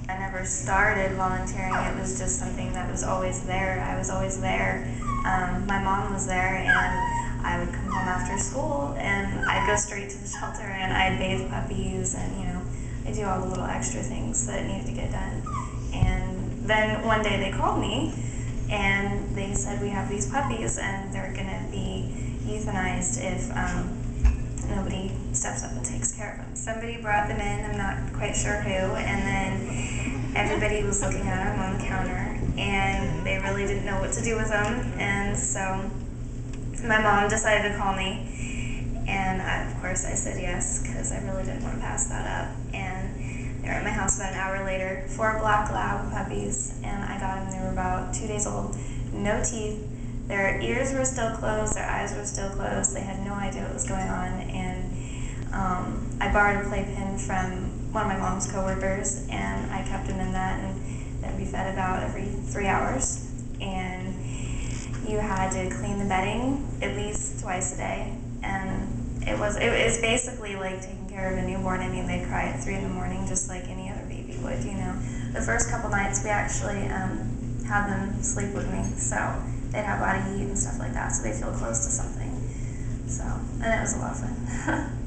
I never started volunteering. It was just something that was always there. I was always there. My mom was there, and I would come home after school, and I'd go straight to the shelter, and I'd bathe puppies, and I'd do all the little extra things that needed to get done. And then one day they called me, and they said, we have these puppies, and they're going to be euthanized if nobody steps up and takes care of them. Somebody brought them in, I'm not quite sure who, and then everybody was looking at them on the counter, and they really didn't know what to do with them, and so my mom decided to call me, and of course I said yes, because I really didn't want to pass that up, and they were at my house about an hour later, 4 black lab puppies, and I got them. They were about 2 days old, no teeth. Their ears were still closed, their eyes were still closed, they had no idea what was going on, and I borrowed a playpen from one of my mom's coworkers, and I kept them in that, and they'd be fed about every 3 hours, and you had to clean the bedding at least twice a day, and it was basically like taking care of a newborn. I mean, they'd cry at 3 in the morning just like any other baby would, The first couple nights we actually had them sleep with me, so they'd have body heat and stuff like that, so they'd feel close to something. So, and it was a lot of fun.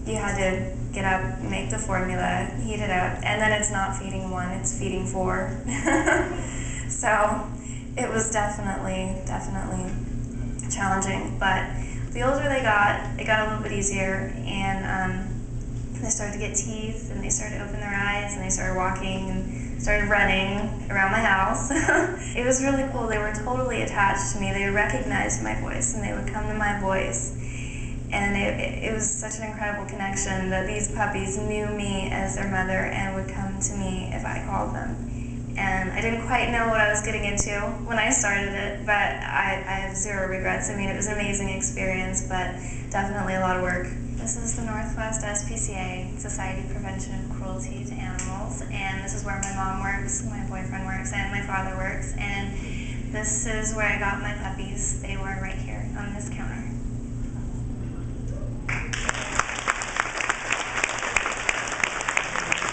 You had to get up, make the formula, heat it up, and then it's not feeding 1, it's feeding 4. So it was definitely challenging, but the older they got, it got a little bit easier, and they started to get teeth, and they started to open their eyes, and they started walking, and started running around my house. It was really cool. They were totally attached to me. They recognized my voice, and they would come to my voice. And it was such an incredible connection that these puppies knew me as their mother and would come to me if I called them. And I didn't quite know what I was getting into when I started it, but I have zero regrets. I mean, it was an amazing experience, but definitely a lot of work. This is the Northwest SPCA, Society of Prevention of Cruelty to Animals, and this is where my mom works, my boyfriend works, and my father works, and this is where I got my puppies. They were